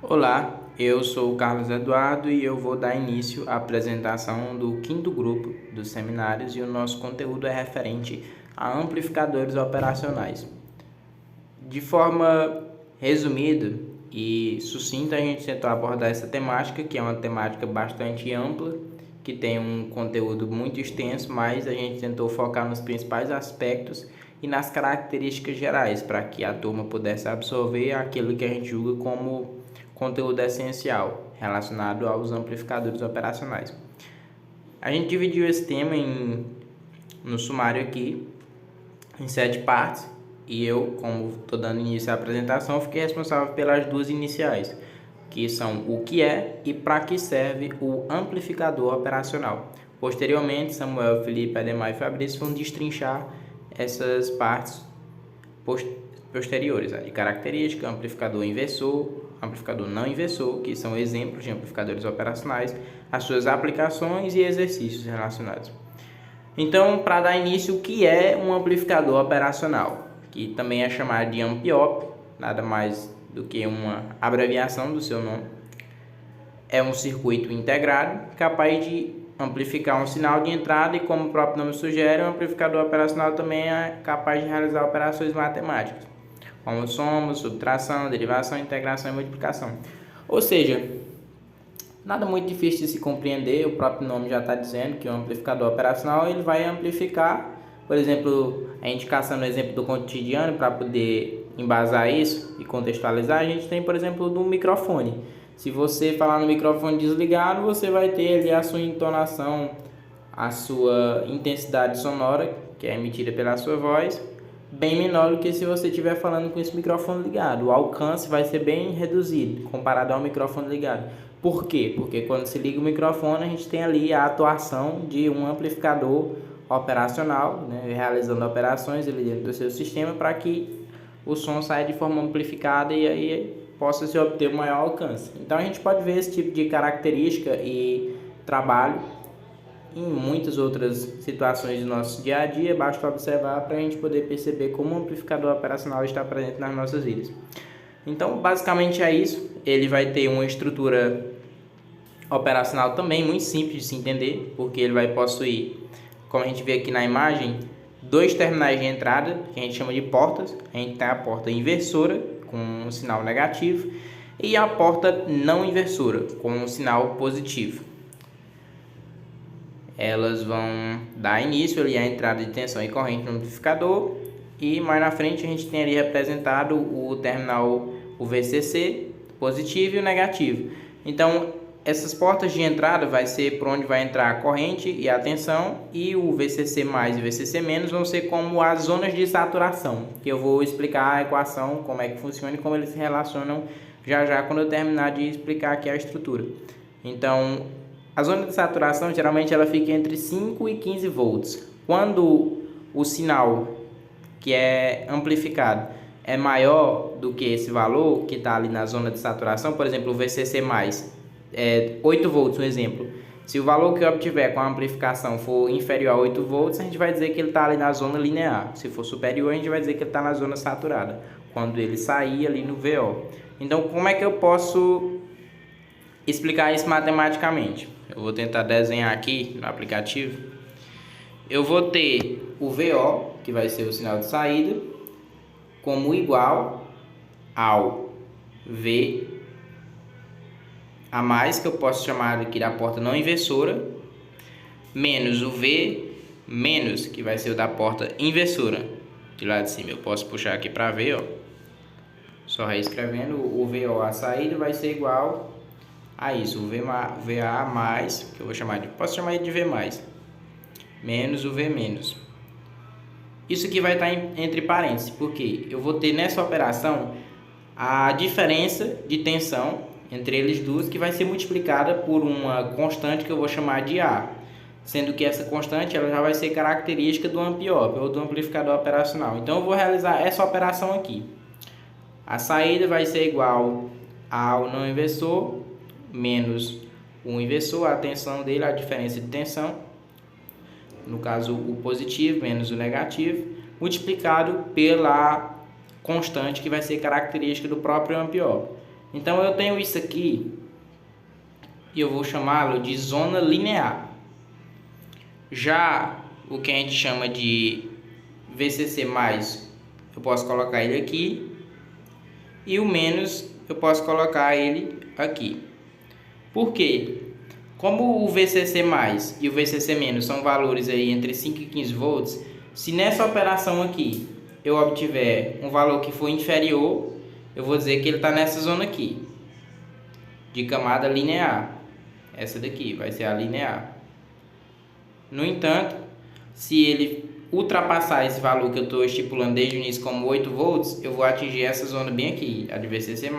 Olá, eu sou o Carlos Eduardo e eu vou dar início à apresentação do quinto grupo dos seminários e o nosso conteúdo é referente a amplificadores operacionais. De forma resumida e sucinta, a gente tentou abordar essa temática, que é uma temática bastante ampla, que tem um conteúdo muito extenso, mas a gente tentou focar nos principais aspectos e nas características gerais, para que a turma pudesse absorver aquilo que a gente julga como conteúdo essencial relacionado aos amplificadores operacionais. A gente dividiu esse tema no sumário aqui em 7 partes e eu, como estou dando início à apresentação, fiquei responsável pelas duas iniciais, que são o que é e para que serve o amplificador operacional. Posteriormente, Samuel, Felipe, Ademar e Fabrício vão destrinchar essas partes posteriores, de característica, amplificador inversor, amplificador não inversor, que são exemplos de amplificadores operacionais, as suas aplicações e exercícios relacionados. Então, para dar início, o que é um amplificador operacional? Que também é chamado de AMPIOP, nada mais do que uma abreviação do seu nome. É um circuito integrado capaz de amplificar um sinal de entrada e, como o próprio nome sugere, um amplificador operacional também é capaz de realizar operações matemáticas, como soma, subtração, derivação, integração e multiplicação. Ou seja, nada muito difícil de se compreender, o próprio nome já está dizendo que o amplificador operacional ele vai amplificar, por exemplo, a indicação no exemplo do cotidiano, para poder embasar isso e contextualizar, a gente tem, por exemplo, do microfone. Se você falar no microfone desligado, você vai ter ali a sua entonação, a sua intensidade sonora, que é emitida pela sua voz, bem menor do que se você estiver falando com esse microfone ligado. O alcance vai ser bem reduzido comparado ao microfone ligado. Por quê? Porque quando se liga o microfone, a gente tem ali a atuação de um amplificador operacional, realizando operações ali dentro do seu sistema para que o som saia de forma amplificada e aí possa se obter um maior alcance. Então a gente pode ver esse tipo de característica e trabalho em muitas outras situações do nosso dia a dia, basta observar para a gente poder perceber como o amplificador operacional está presente nas nossas vidas. Então, basicamente é isso. Ele vai ter uma estrutura operacional também muito simples de se entender, porque ele vai possuir, como a gente vê aqui na imagem, 2 terminais de entrada, que a gente chama de portas. A gente tem a porta inversora, com um sinal negativo, e a porta não inversora, com um sinal positivo. Elas vão dar início ali à entrada de tensão e corrente no amplificador, e mais na frente a gente tem ali representado o terminal, o VCC, positivo e o negativo. Então, essas portas de entrada vai ser por onde vai entrar a corrente e a tensão, e o VCC mais e o VCC menos vão ser como as zonas de saturação, que eu vou explicar a equação, como é que funciona e como eles se relacionam já quando eu terminar de explicar aqui a estrutura. Então, a zona de saturação geralmente ela fica entre 5 e 15 volts. Quando o sinal que é amplificado é maior do que esse valor que está ali na zona de saturação, por exemplo, o VCC mais é 8 volts, um exemplo. Se o valor que eu obtiver com a amplificação for inferior a 8 volts, a gente vai dizer que ele está ali na zona linear. Se for superior, a gente vai dizer que ele está na zona saturada, quando ele sair ali no VO. Então, como é que eu posso explicar isso matematicamente? Eu vou tentar desenhar aqui no aplicativo. Eu vou ter o VO, que vai ser o sinal de saída, como igual ao V a mais, que eu posso chamar aqui da porta não inversora, menos o V menos, que vai ser o da porta inversora. De lá de cima eu posso puxar aqui para ver, ó. Só reescrevendo, o VO a saída vai ser igual a isso, o VA mais, que eu vou chamar de, posso chamar de V mais, menos o V menos. Isso aqui vai estar entre parênteses, porque eu vou ter nessa operação a diferença de tensão entre eles duas, que vai ser multiplicada por uma constante que eu vou chamar de A, sendo que essa constante ela já vai ser característica do AMPIOP, ou do amplificador operacional. Então eu vou realizar essa operação aqui. A saída vai ser igual ao não inversor menos o inversor, a tensão dele, a diferença de tensão, no caso o positivo menos o negativo, multiplicado pela constante que vai ser característica do próprio AMPIOP. Então eu tenho isso aqui e eu vou chamá-lo de zona linear. Já o que a gente chama de VCC+, eu posso colocar ele aqui, e o menos eu posso colocar ele aqui. Por quê? Como o VCC+, e o VCC- são valores aí entre 5 e 15 volts, se nessa operação aqui eu obtiver um valor que for inferior, eu vou dizer que ele está nessa zona aqui, de camada linear. Essa daqui vai ser a linear. No entanto, se ele ultrapassar esse valor que eu estou estipulando desde o início como 8 volts, eu vou atingir essa zona bem aqui, a de VCC+,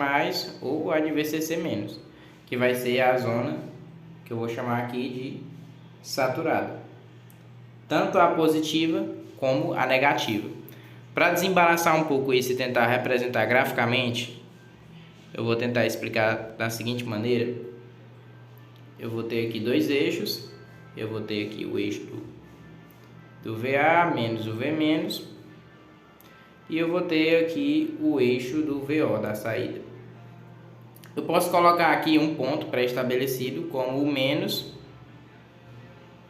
ou a de VCC-, que vai ser a zona que eu vou chamar aqui de saturada. Tanto a positiva como a negativa. Para desembaraçar um pouco isso e tentar representar graficamente, eu vou tentar explicar da seguinte maneira. Eu vou ter aqui dois eixos. Eu vou ter aqui o eixo do VA menos o V-, e eu vou ter aqui o eixo do VO da saída. Eu posso colocar aqui um ponto pré-estabelecido como o menos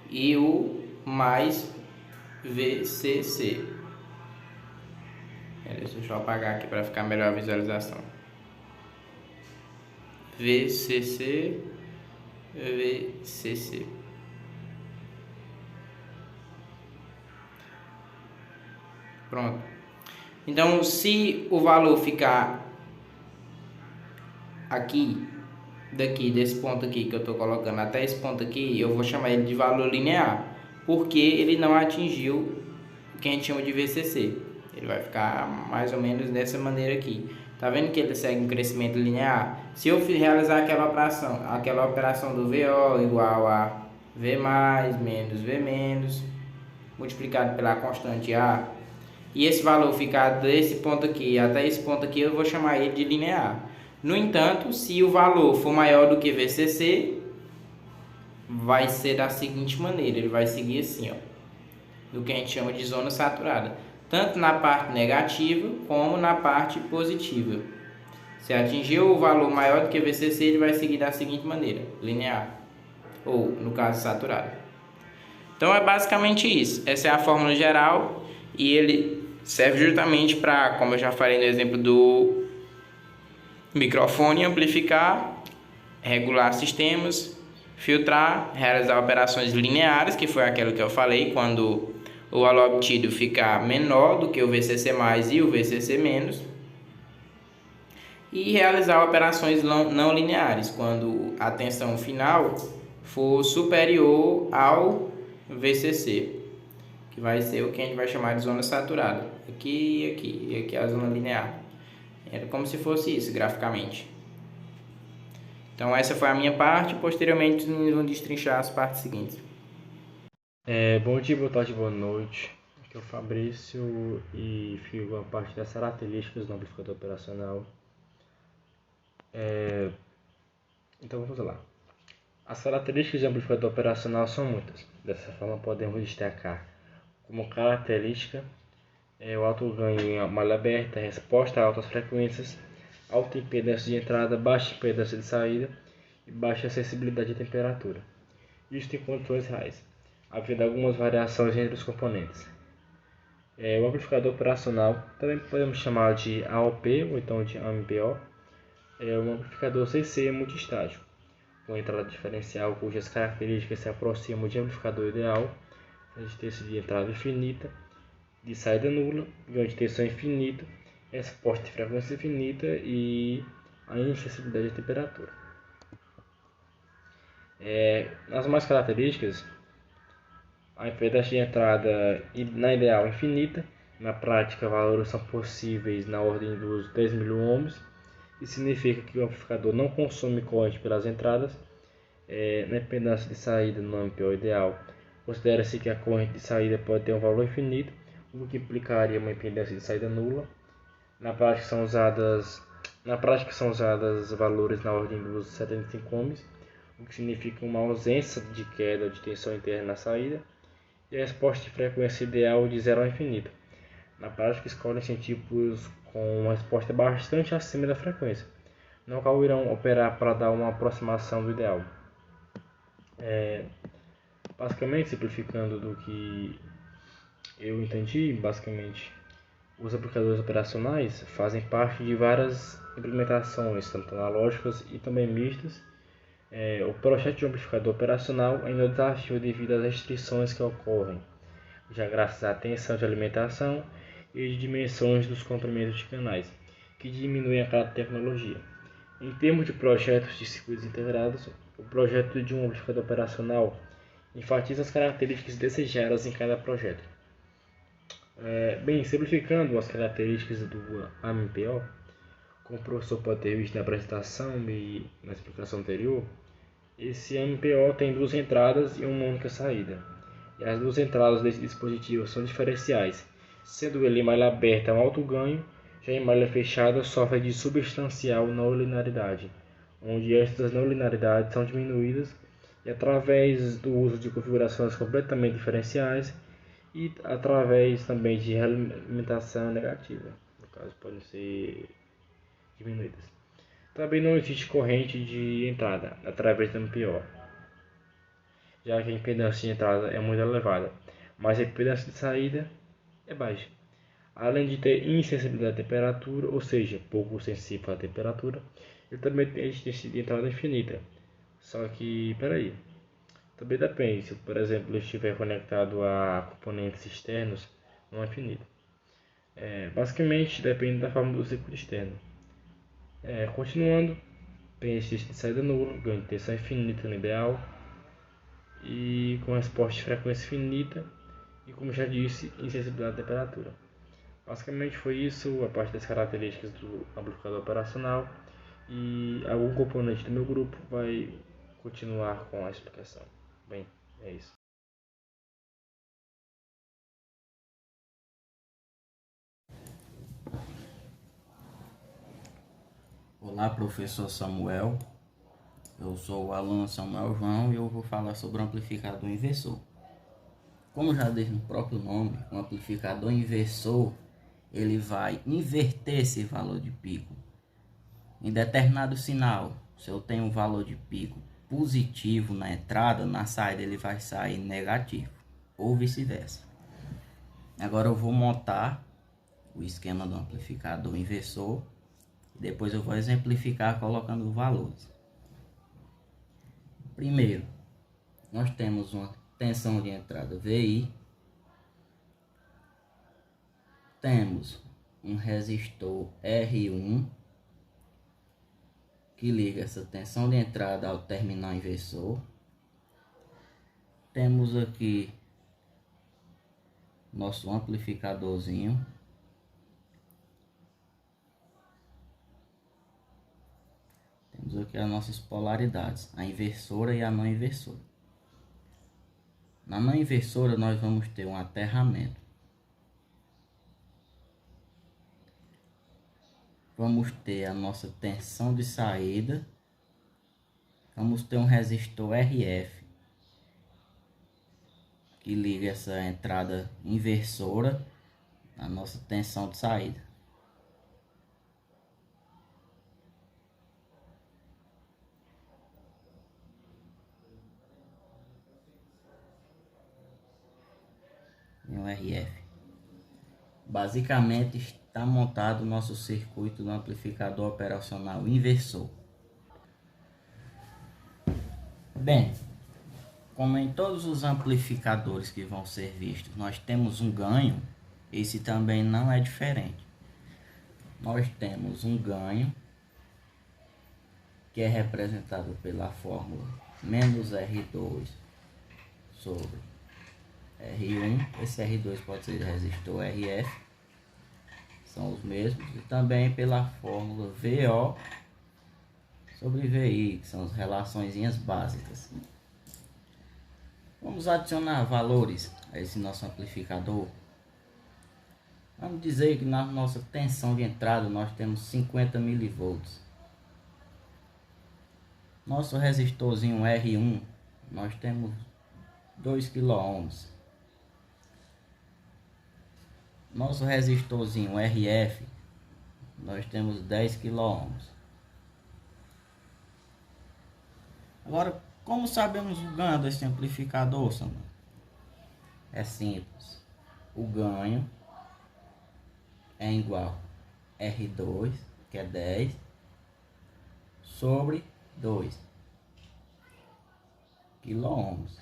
e o mais VCC. Deixa eu apagar aqui para ficar melhor a visualização. VCC, VCC. Pronto. Então, se o valor ficar aqui, daqui, desse ponto aqui que eu estou colocando até esse ponto aqui, eu vou chamar ele de valor linear, porque ele não atingiu o que a gente chama de VCC. Ele vai ficar mais ou menos dessa maneira aqui. Tá vendo que ele segue um crescimento linear? Se eu realizar aquela operação do VO igual a V mais menos V multiplicado pela constante A, e esse valor ficar desse ponto aqui até esse ponto aqui, eu vou chamar ele de linear. No entanto, se o valor for maior do que VCC, vai ser da seguinte maneira, ele vai seguir assim, ó, do que a gente chama de zona saturada, tanto na parte negativa como na parte positiva. Se atingir o valor maior do que VCC, ele vai seguir da seguinte maneira, linear, ou no caso saturado. Então é basicamente isso, essa é a fórmula geral, e ele serve justamente para, como eu já falei no exemplo do microfone, amplificar, regular sistemas, filtrar, realizar operações lineares, que foi aquilo que eu falei, quando o valor obtido ficar menor do que o VCC+, e o VCC-, e realizar operações não lineares, quando a tensão final for superior ao VCC, que vai ser o que a gente vai chamar de zona saturada. Aqui e aqui, e aqui é a zona linear. É como se fosse isso, graficamente. Então essa foi a minha parte, posteriormente vamos destrinchar as partes seguintes. Bom dia, boa tarde, boa noite. Aqui é o Fabrício e fico a parte das características do amplificador operacional. Então vamos lá. As características do amplificador operacional são muitas. Dessa forma podemos destacar como característica o alto ganho em malha aberta, resposta a altas frequências, alta impedância de entrada, baixa impedância de saída e baixa sensibilidade à temperatura. Isto em condições reais, havendo algumas variações entre os componentes. O amplificador operacional, também podemos chamar de AOP ou então de AMPO, é um amplificador CC multistágio, com entrada diferencial cujas características se aproximam de amplificador ideal, de tensão de entrada infinita, de saída nula, ganho de tensão infinito, resposta de frequência infinita e a insensibilidade à temperatura. Nas mais características, a impedância de entrada na ideal infinita, na prática valores são possíveis na ordem dos 10 mΩ, isso significa que o amplificador não consome corrente pelas entradas. Na impedância de saída no MPO ideal, considera-se que a corrente de saída pode ter um valor infinito, o que implicaria uma impedância de saída nula. Na prática são usadas valores na ordem dos 75 ohms, o que significa uma ausência de queda de tensão interna na saída, e a resposta de frequência ideal de 0 a infinito. Na prática escolhem-se tipos com uma resposta bastante acima da frequência, no qual irão operar para dar uma aproximação do ideal. Basicamente, simplificando do que eu entendi, basicamente, os aplicadores operacionais fazem parte de várias implementações, tanto analógicas e também mistas. O projeto de um amplificador operacional ainda é um desafio devido às restrições que ocorrem, já graças à tensão de alimentação e de dimensões dos comprimentos de canais, que diminuem a cada tecnologia. Em termos de projetos de circuitos integrados, o projeto de um amplificador operacional enfatiza as características desejadas em cada projeto. Simplificando as características do AMPO, como o professor pode ter visto na apresentação e na explicação anterior, esse MPO tem duas entradas e uma única saída. E as duas entradas desse dispositivo são diferenciais, sendo ele em malha aberta um alto ganho, já em malha fechada sofre de substancial não linearidade, onde estas não linearidades são diminuídas e através do uso de configurações completamente diferenciais e através também de realimentação negativa, no caso podem ser diminuídas. Também não existe corrente de entrada através do MPO, já que a impedância de entrada é muito elevada, mas a impedância de saída é baixa. Além de ter insensibilidade à temperatura, ou seja, pouco sensível à temperatura, ele também tem resistência de entrada infinita. Só que, peraí, também depende, se por exemplo ele estiver conectado a componentes externos, não é infinito. Basicamente depende da forma do circuito externo. Continuando, tem resistência de saída nula, ganho de tensão infinita no ideal, e com resposta de frequência finita e, como já disse, insensibilidade à temperatura. Basicamente foi isso, a parte das características do amplificador operacional, e algum componente do meu grupo vai continuar com a explicação. Bem, é isso. Olá, professor Samuel. Eu sou o aluno Samuel João e eu vou falar sobre o amplificador inversor. Como já diz no próprio nome, o amplificador inversor ele vai inverter esse valor de pico. Em determinado sinal, se eu tenho um valor de pico positivo na entrada, na saída ele vai sair negativo, ou vice-versa. Agora eu vou montar o esquema do amplificador inversor e depois eu vou exemplificar colocando valores. Primeiro, nós temos uma tensão de entrada VI, temos um resistor R1 que liga essa tensão de entrada ao terminal inversor. Temos aqui nosso amplificadorzinho. Temos aqui as nossas polaridades, a inversora e a não inversora. Na não inversora nós vamos ter um aterramento. Vamos ter a nossa tensão de saída. Vamos ter um resistor RF que liga essa entrada inversora à nossa tensão de saída. E um RF. Basicamente está montado o nosso circuito do amplificador operacional inversor. Bem, como em todos os amplificadores que vão ser vistos, nós temos um ganho, esse também não é diferente. Nós temos um ganho que é representado pela fórmula menos R2 sobre R1. Esse R2 pode ser resistor RF, são os mesmos, e também pela fórmula VO sobre VI, que são as relaçõezinhas básicas. Vamos adicionar valores a esse nosso amplificador. Vamos dizer que na nossa tensão de entrada nós temos 50 mV. Nosso resistorzinho R1 nós temos 2 kΩ. Nosso resistorzinho RF nós temos 10 kΩ. Agora, como sabemos o ganho desse amplificador, Samuel? É simples. O ganho é igual a R2, que é 10, sobre 2 quilômetros.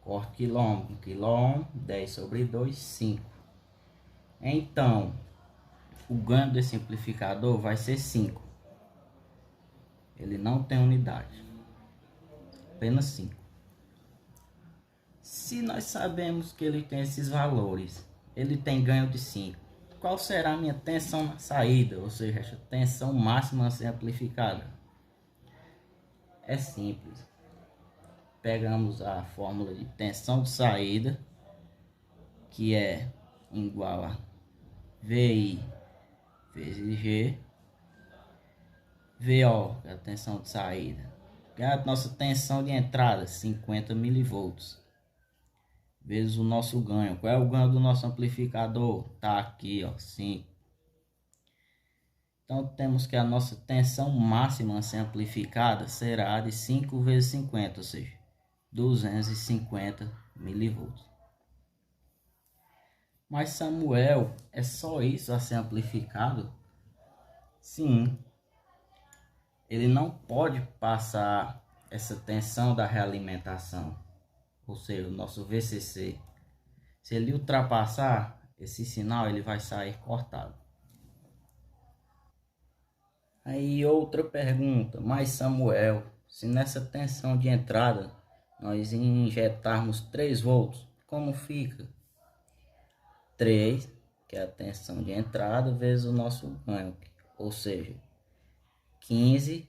Corte quilômetro, quilômetro, 10 sobre 2, 5. Então, o ganho desse amplificador vai ser 5. Ele não tem unidade, apenas 5. Se nós sabemos que ele tem esses valores, ele tem ganho de 5, qual será a minha tensão na saída, ou seja, a tensão máxima a ser amplificada? É simples. Pegamos a fórmula de tensão de saída, que é igual a VI vezes G, VO, que é a tensão de saída, que é a nossa tensão de entrada, 50 milivolts, vezes o nosso ganho. Qual é o ganho do nosso amplificador? Tá aqui, ó, 5. Então temos que a nossa tensão máxima a ser amplificada será de 5 vezes 50, ou seja, 250 milivolts. Mas Samuel, é só isso a ser amplificado? Sim. Ele não pode passar essa tensão da realimentação, ou seja, o nosso VCC. Se ele ultrapassar esse sinal, ele vai sair cortado. Aí outra pergunta, mas Samuel, se nessa tensão de entrada nós injetarmos 3 volts, como fica? 3, que é a tensão de entrada, vezes o nosso ganho, ou seja, 15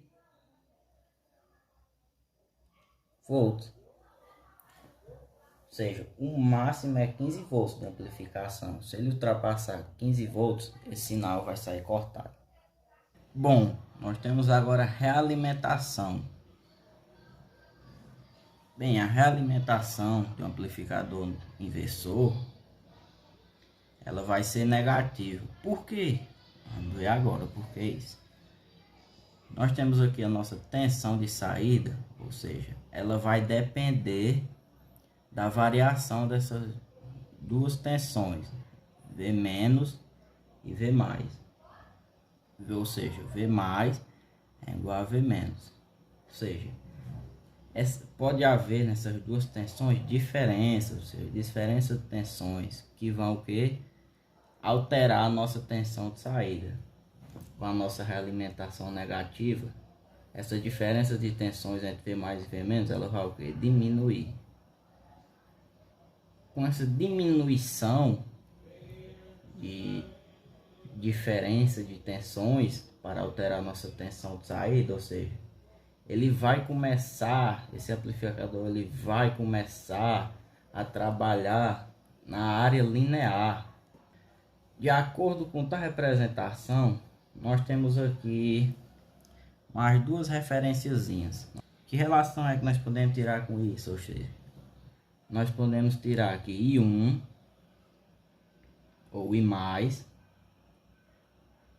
volts. Ou seja, o máximo é 15 volts de amplificação. Se ele ultrapassar 15 volts, esse sinal vai sair cortado. Bom, nós temos agora a realimentação. Bem, a realimentação de um amplificador inversor, ela vai ser negativa. Por quê? Vamos ver agora por que isso. Nós temos aqui a nossa tensão de saída, ou seja, ela vai depender da variação dessas duas tensões, V- e V+. Ou seja, V+ é igual a V-. Ou seja, pode haver nessas duas tensões diferenças, ou seja, diferença de tensões que vão o quê? Alterar a nossa tensão de saída. Com a nossa realimentação negativa, essa diferença de tensões entre V+ e V-, ela vai o quê? Diminuir. Com essa diminuição de diferença de tensões para alterar a nossa tensão de saída, ou seja, ele vai começar, esse amplificador ele vai começar a trabalhar na área linear. De acordo com a representação, nós temos aqui mais duas referenciazinhas. Que relação é que nós podemos tirar com isso? Ou seja, nós podemos tirar aqui I1 ou I+,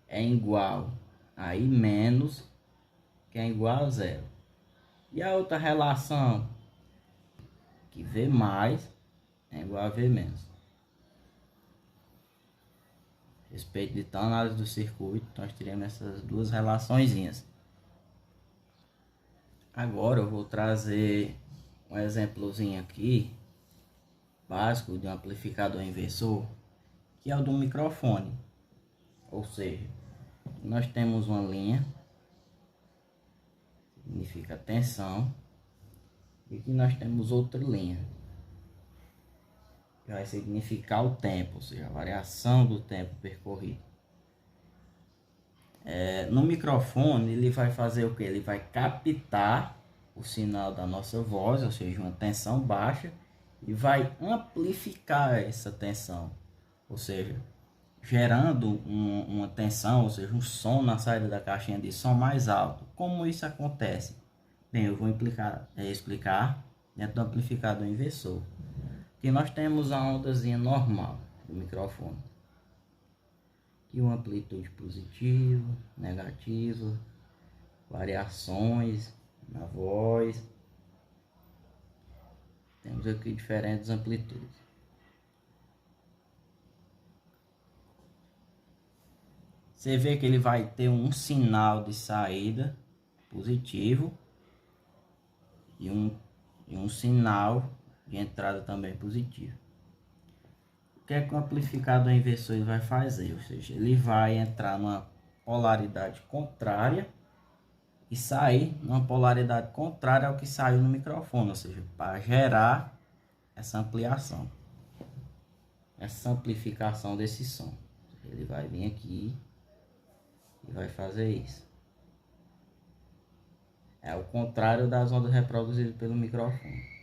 é igual a I-, que é igual a 0. E a outra relação, que V+ é igual a V-. Respeito de tal análise do circuito, nós teremos essas duas relaçõezinhas. Agora eu vou trazer um exemplozinho aqui, básico de um amplificador inversor, que é o do microfone. Ou seja, nós temos uma linha, significa tensão, e aqui nós temos outra linha, que vai significar o tempo, ou seja, a variação do tempo percorrido. No microfone ele vai fazer o que? Ele vai captar o sinal da nossa voz, ou seja, uma tensão baixa, e vai amplificar essa tensão, ou seja, gerando uma tensão, ou seja, um som na saída da caixinha de som mais alto. Como isso acontece? Bem, eu vou explicar dentro do amplificador inversor. Que nós temos a ondazinha normal do microfone, e uma amplitude positiva, negativa, variações na voz. Temos aqui diferentes amplitudes. Você vê que ele vai ter um sinal de saída positivo e um sinal de entrada também positivo. O que é que o amplificador inversor ele vai fazer? Ou seja, ele vai entrar numa polaridade contrária e sair numa polaridade contrária ao que saiu no microfone, ou seja, para gerar essa ampliação, essa amplificação desse som. Ele vai vir aqui e vai fazer isso. É o contrário das ondas reproduzidas pelo microfone.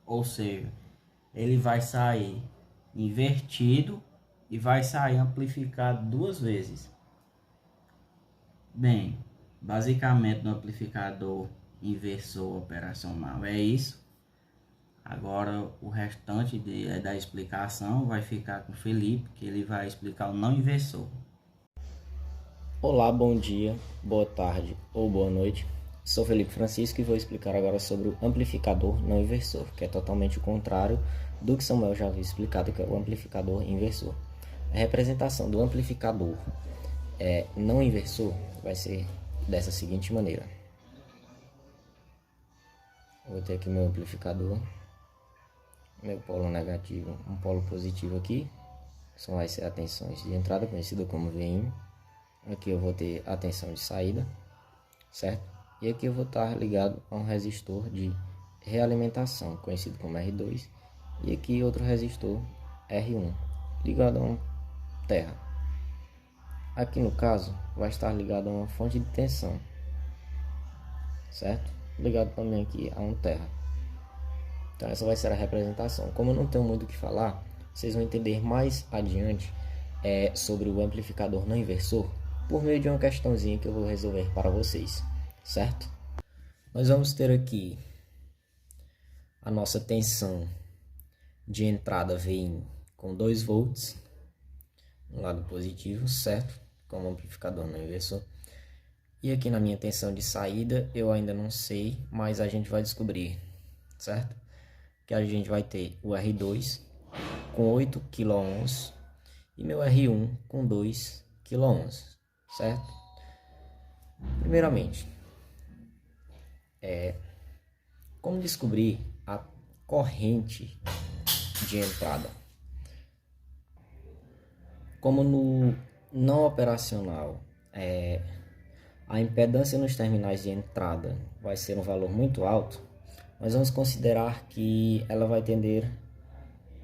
Ou seja, ele vai sair invertido e vai sair amplificado duas vezes. Bem, basicamente no amplificador inversor operacional é isso. Agora o restante da explicação vai ficar com o Felipe, que ele vai explicar o não inversor. Olá, bom dia, boa tarde ou boa noite. Sou Felipe Francisco e vou explicar agora sobre o amplificador não inversor, que é totalmente o contrário do que Samuel já havia explicado, que é o amplificador inversor. A representação do amplificador não inversor vai ser dessa seguinte maneira. Vou ter aqui meu amplificador, meu polo negativo, um polo positivo aqui, são vai ser a tensões de entrada, conhecida como VIN. Aqui eu vou ter a tensão de saída, certo? E aqui eu vou estar ligado a um resistor de realimentação, conhecido como R2. E aqui outro resistor R1, ligado a uma terra. Aqui no caso, vai estar ligado a uma fonte de tensão, certo? Ligado também aqui a um terra. Então essa vai ser a representação. Como eu não tenho muito o que falar, vocês vão entender mais adiante sobre o amplificador não inversor, por meio de uma questãozinha que eu vou resolver para vocês, certo? Nós vamos ter aqui a nossa tensão de entrada VIN com 2 volts no lado positivo, certo? Como amplificador não inversor. E aqui na minha tensão de saída eu ainda não sei, mas a gente vai descobrir, certo? Que a gente vai ter o R2 com 8 kΩ e meu R1 com 2 kΩ, certo? Primeiramente, como descobrir a corrente de entrada? Como no não operacional, a impedância nos terminais de entrada vai ser um valor muito alto, nós vamos considerar que ela vai tender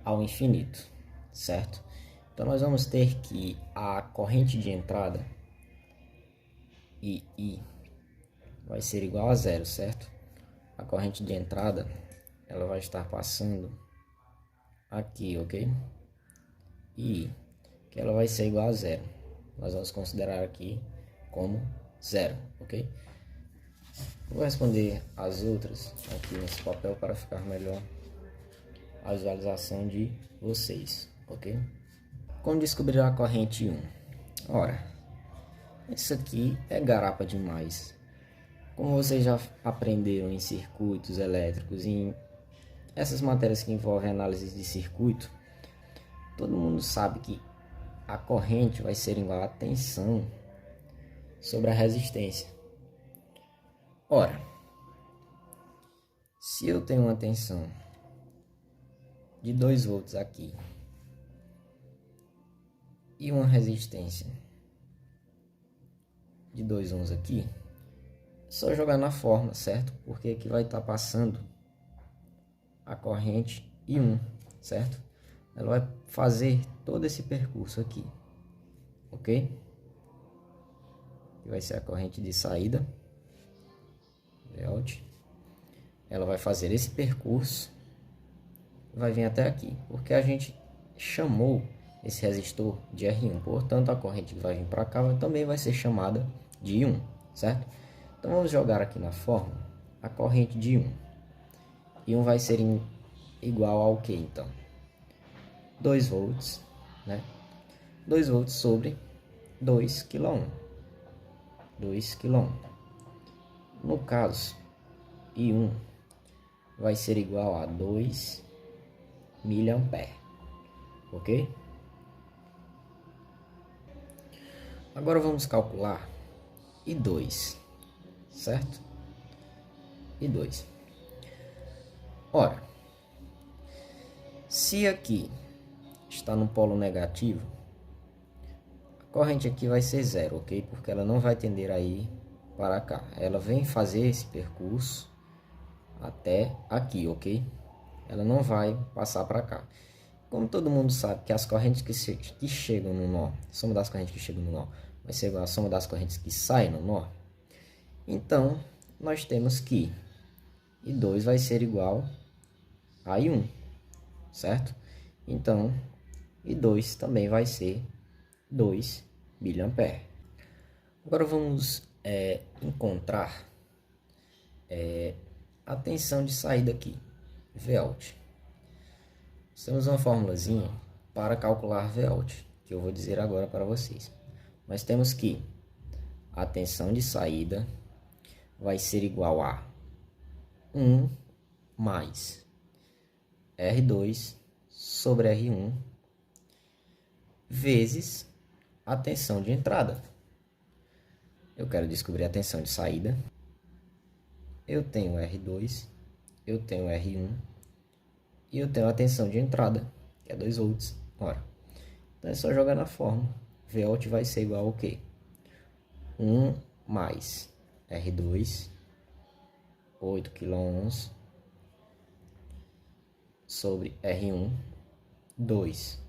ao infinito, certo? Então nós vamos ter que a corrente de entrada I vai ser igual a zero, certo? A corrente de entrada ela vai estar passando aqui, ok? E que ela vai ser igual a zero. Nós vamos considerar aqui como zero, ok? Vou responder as outras aqui nesse papel para ficar melhor a visualização de vocês, ok? Como descobrir a corrente 1? Ora, isso aqui é garapa demais. Como vocês já aprenderam em circuitos elétricos, em essas matérias que envolvem análise de circuito, todo mundo sabe que a corrente vai ser igual a tensão sobre a resistência. Ora, se eu tenho uma tensão de 2 volts aqui e uma resistência de 2 ohms aqui, é só jogar na fórmula, certo? Porque aqui vai estar passando a corrente I1, certo? Ela vai fazer todo esse percurso aqui, ok? Que vai ser a corrente de saída, Volt. Ela vai fazer esse percurso, vai vir até aqui, porque a gente chamou esse resistor de R1, portanto a corrente que vai vir para cá também vai ser chamada de I1, certo? Então vamos jogar aqui na fórmula a corrente de I1. I1 vai ser igual ao que então? 2 volts né? 2 volts sobre 2 kΩ. 2 kΩ. No caso, I1 vai ser igual a 2 mA, ok? Agora vamos calcular I2, certo? I2. Ora, se aqui está no polo negativo, a corrente aqui vai ser zero, ok? Porque ela não vai tender a ir para cá. Ela vem fazer esse percurso até aqui, ok? Ela não vai passar para cá. Como todo mundo sabe que as correntes que chegam no nó, a soma das correntes que chegam no nó vai ser igual à soma das correntes que saem no nó, então nós temos que I2 vai ser igual a I1, certo? Então I2 também vai ser 2 mA. Agora vamos encontrar a tensão de saída aqui, Vout. Temos uma formulazinha para calcular Vout, que eu vou dizer agora para vocês. Nós temos que a tensão de saída vai ser igual a 1 mais R2 sobre R1 vezes a tensão de entrada. Eu quero descobrir a tensão de saída. Eu tenho R2, eu tenho R1 e eu tenho a tensão de entrada, que é 2 volts. Ora, então é só jogar na fórmula. Vout vai ser igual ao quê? 1 mais R2, 8 kΩ, sobre R1, 2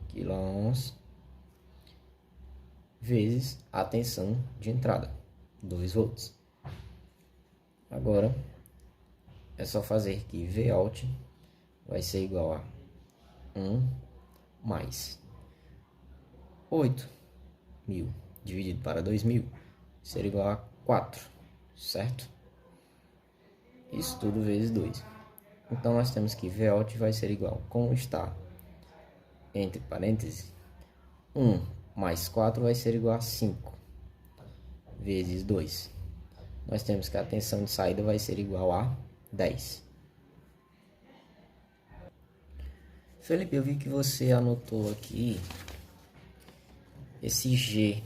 kΩ, vezes a tensão de entrada, 2 volts. Agora, é só fazer que Vout vai ser igual a 1 mais 8.000 dividido para 2.000 ser igual a 4, certo? Isso tudo vezes 2. Então, nós temos que Vout vai ser igual, como está entre parênteses, 1 mais 4 vai ser igual a 5 vezes 2. Nós temos que a tensão de saída vai ser igual a 10. Felipe, eu vi que você anotou aqui esse G.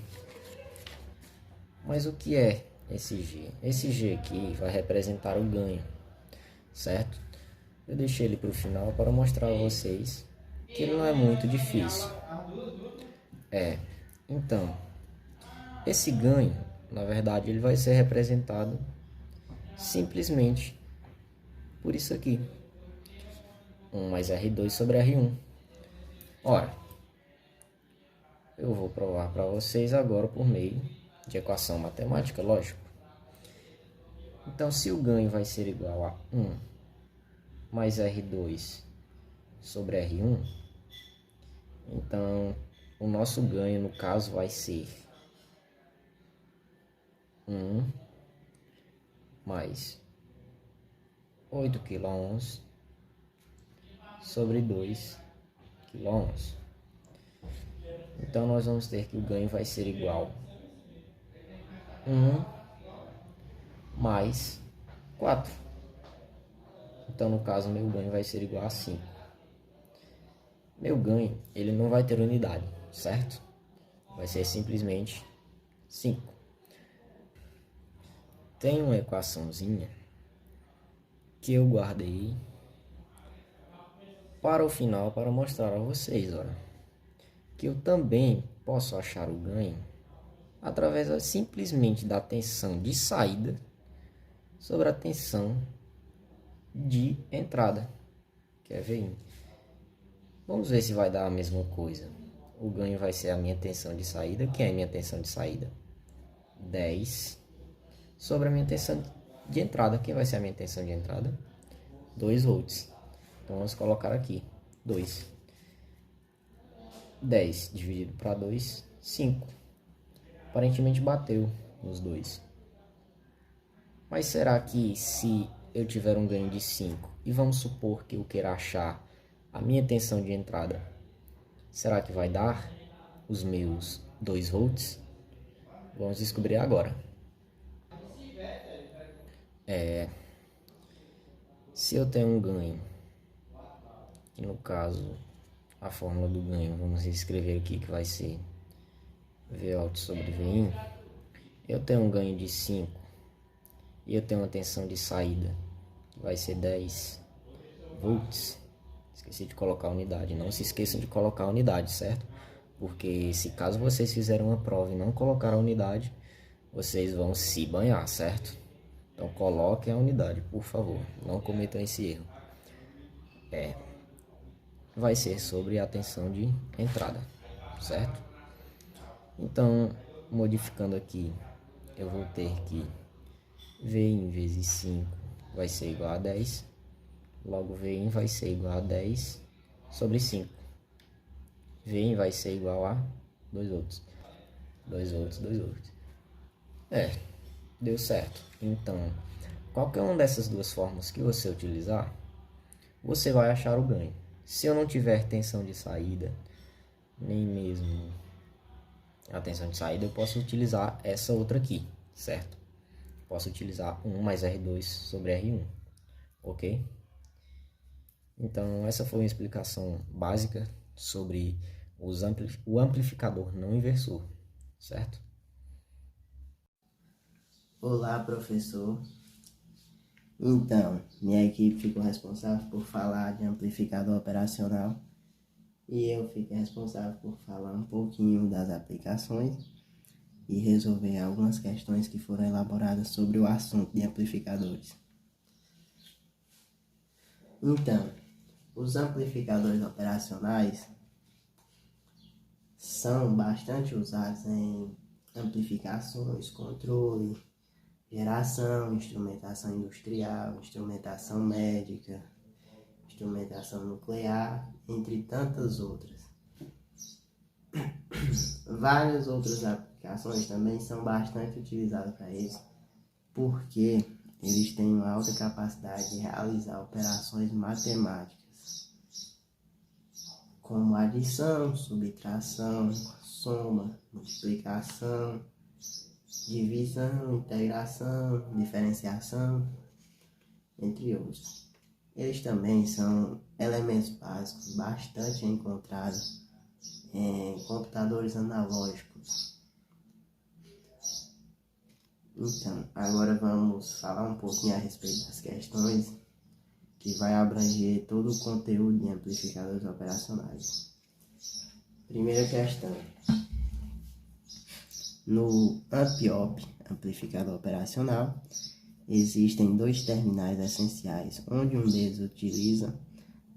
Mas o que é esse G? Esse G aqui vai representar o ganho, certo? Eu deixei ele para o final para mostrar a vocês que ele não é muito difícil. Então, esse ganho, na verdade, ele vai ser representado simplesmente por isso aqui. 1 mais R2 sobre R1. Ora, eu vou provar para vocês agora por meio de equação matemática, lógico. Então, se o ganho vai ser igual a 1 mais R2 sobre R1, então o nosso ganho, no caso, vai ser 1 mais 8 kΩ sobre 2 kΩ. Então, nós vamos ter que o ganho vai ser igual a 1 mais 4. Então, no caso, meu ganho vai ser igual a 5. Meu ganho, ele não vai ter unidade, certo? Vai ser simplesmente 5. Tem uma equaçãozinha que eu guardei para o final para mostrar a vocês, olha, que eu também posso achar o ganho através simplesmente da tensão de saída sobre a tensão de entrada, que é VI. Vamos ver se vai dar a mesma coisa. O ganho vai ser a minha tensão de saída, que é a minha tensão de saída, 10, sobre a minha tensão de entrada. Quem vai ser a minha tensão de entrada? 2 volts. Então, vamos colocar aqui 2. 10 dividido para 2, 5. Aparentemente bateu nos dois. Mas será que se eu tiver um ganho de 5, e vamos supor que eu queira achar a minha tensão de entrada, Será que vai dar os meus 2 volts? Vamos descobrir agora. Se eu tenho um ganho, que no caso a fórmula do ganho, vamos escrever aqui que vai ser Vout sobre Vin. Eu tenho um ganho de 5 e eu tenho uma tensão de saída que vai ser 10 volts. Esqueci de colocar a unidade. Não se esqueçam de colocar a unidade, certo? Porque se caso vocês fizerem uma prova e não colocar a unidade, vocês vão se banhar, certo? Então coloquem a unidade, por favor. Não cometam esse erro. Vai ser sobre a tensão de entrada, certo? Então, modificando aqui, eu vou ter que Vin vezes 5 vai ser igual a 10. Logo, Vin vai ser igual a 10 sobre 5. Vin vai ser igual a 2 volts. 2 volts, 2 volts. Deu certo. Então, qualquer uma dessas duas formas que você utilizar, você vai achar o ganho. Se eu não tiver tensão de saída, nem mesmo a tensão de saída, eu posso utilizar essa outra aqui, certo? Posso utilizar 1 mais R2 sobre R1, ok? Então, essa foi uma explicação básica sobre o amplificador não inversor, certo? Olá, professor. Então, minha equipe ficou responsável por falar de amplificador operacional e eu fiquei responsável por falar um pouquinho das aplicações e resolver algumas questões que foram elaboradas sobre o assunto de amplificadores. Então, os amplificadores operacionais são bastante usados em amplificações, controle, geração, instrumentação industrial, instrumentação médica, instrumentação nuclear, entre tantas outras. Várias outras aplicações também são bastante utilizadas para isso, porque eles têm uma alta capacidade de realizar operações matemáticas, como adição, subtração, soma, multiplicação, divisão, integração, diferenciação, entre outros. Eles também são elementos básicos bastante encontrados em computadores analógicos. Então, agora vamos falar um pouquinho a respeito das questões que vai abranger todo o conteúdo de amplificadores operacionais. Primeira questão. No AMP-OP, amplificador operacional, existem 2 terminais essenciais, onde um deles utiliza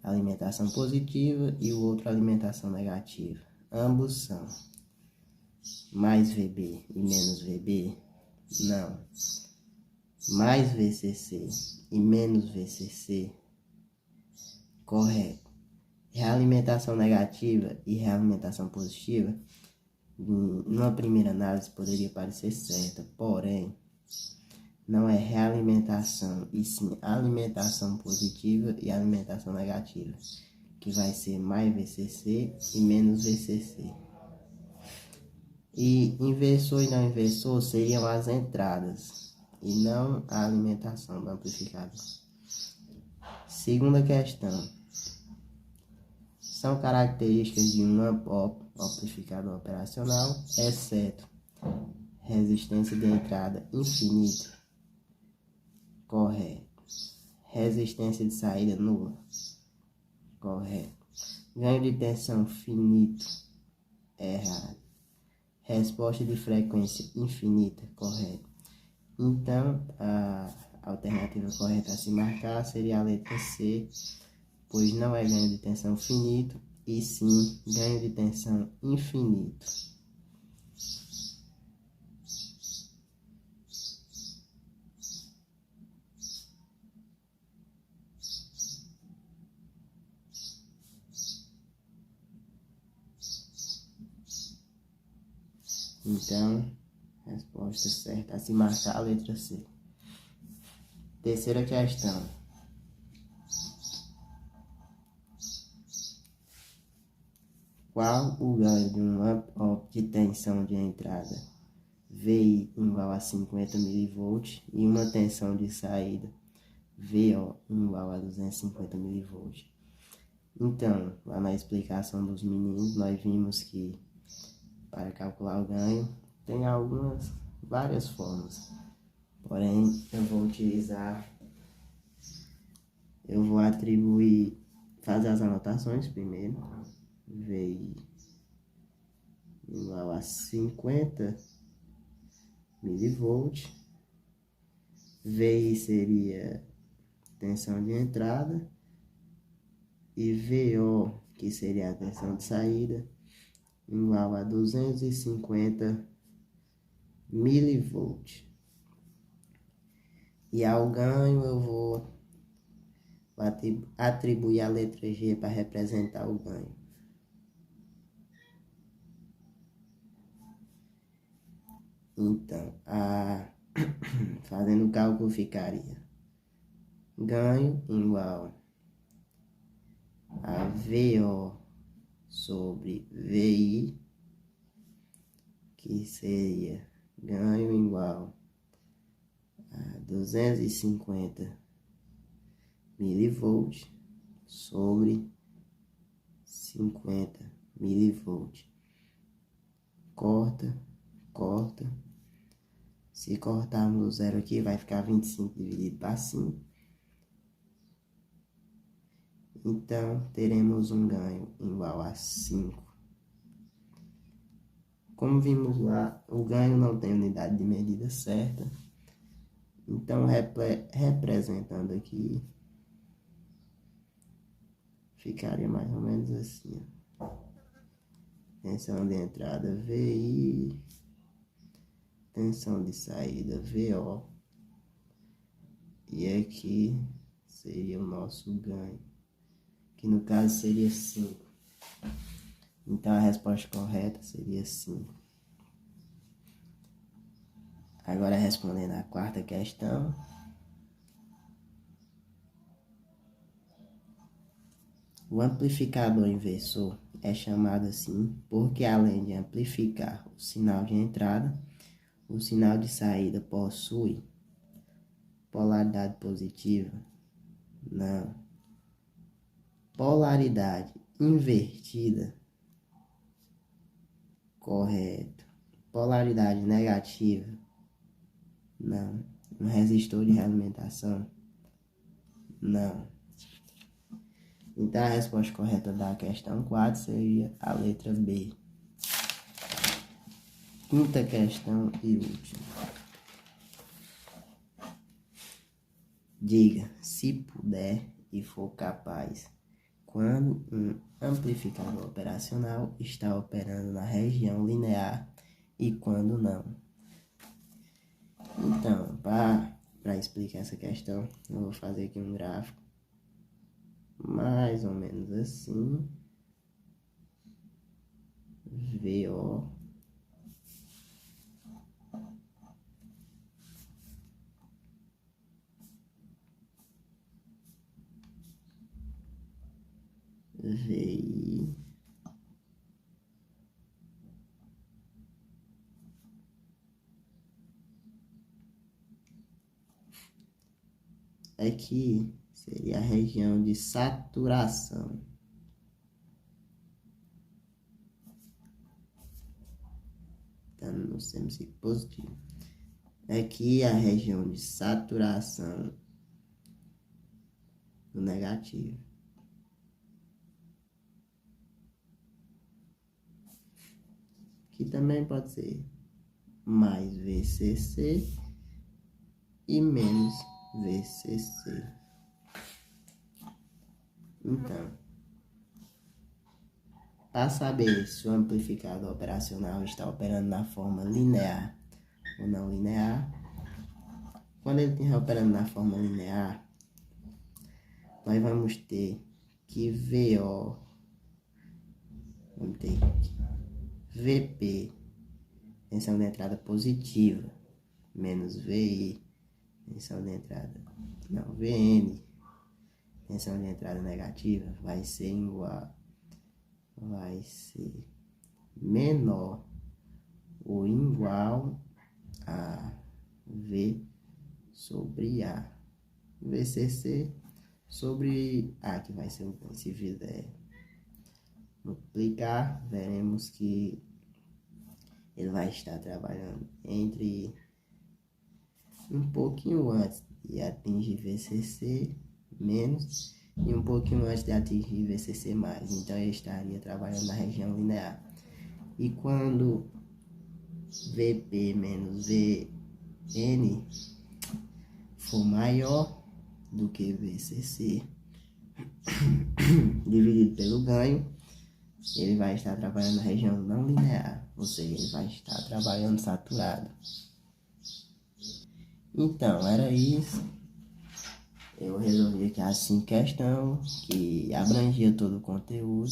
alimentação positiva e o outro alimentação negativa. Ambos são mais VB e menos VB? Não. Mais VCC e menos VCC? Correto. Realimentação negativa e realimentação positiva? Numa primeira análise poderia parecer certa, porém não é realimentação e sim alimentação positiva e alimentação negativa, que vai ser mais VCC e menos VCC. E inversor e não inversor seriam as entradas e não a alimentação do amplificador. Segunda questão. São características de um amplificador operacional, exceto resistência de entrada infinita. Correto. Resistência de saída nula. Correto. Ganho de tensão finito. Errado. Resposta de frequência infinita. Correto. Então, a alternativa correta a se marcar seria a letra C, pois não é ganho de tensão finito, e sim ganho de tensão infinito. Então, resposta certa a se marcar a letra C. Terceira questão. qual o ganho de uma de tensão de entrada VI igual a 50 mV e uma tensão de saída VO igual a 250 mV. Então, lá na explicação dos meninos, nós vimos que para calcular o ganho tem várias formas. Porém, eu vou atribuir, fazer as anotações primeiro. VI igual a 50 mV. VI seria tensão de entrada. E VO, que seria a tensão de saída, igual a 250 mV. E ao ganho eu vou atribuir a letra G para representar o ganho. Então, fazendo o cálculo ficaria ganho igual a VO sobre VI, que seria ganho igual a 250 mV sobre 50 mV. Corta. Se cortarmos o zero aqui, vai ficar 25 dividido para 5. Então, teremos um ganho igual a 5. Como vimos lá, o ganho não tem unidade de medida certa. Então, representando aqui, ficaria mais ou menos assim. Tensão de entrada VI, tensão de saída VO. E aqui seria o nosso ganho, que no caso seria 5. Então a resposta correta seria 5. Agora respondendo a quarta questão. O amplificador inversor é chamado assim porque, além de amplificar o sinal de entrada, o sinal de saída possui polaridade positiva? Não. Polaridade invertida? Correto. Polaridade negativa? Não. Um resistor de realimentação? Não. Então a resposta correta da questão 4 seria a letra B. Quinta questão e última. Diga, se puder e for capaz, quando um amplificador operacional está operando na região linear e quando não. Então, para explicar essa questão, eu vou fazer aqui um gráfico mais ou menos assim. VO VI aqui seria a região de saturação. Tá no semicírculo positivo. Aqui a região de saturação no negativo. Que também pode ser mais VCC e menos VCC. Então, para saber se o amplificador operacional está operando na forma linear ou não linear, quando ele estiver operando na forma linear, nós vamos ter que VP, tensão de entrada positiva, menos VI, tensão de entrada, não, VN, tensão de entrada negativa, vai ser igual vai ser menor ou igual a V sobre A. VCC sobre A, que vai ser o ganho. Se fizer multiplicar, veremos que ele vai estar trabalhando entre um pouquinho antes de atingir VCC menos e um pouquinho antes de atingir VCC mais. Então ele estaria trabalhando na região linear. E quando VP menos VN for maior do que VCC dividido pelo ganho, ele vai estar trabalhando na região não linear, ou seja, ele vai estar trabalhando saturado. Então, era isso. Eu resolvi aqui as 5 questões que abrangia todo o conteúdo.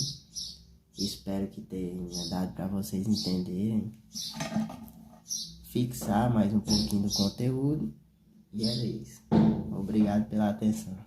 Espero que tenha dado para vocês entenderem, fixar mais um pouquinho do conteúdo. E era isso. Obrigado pela atenção.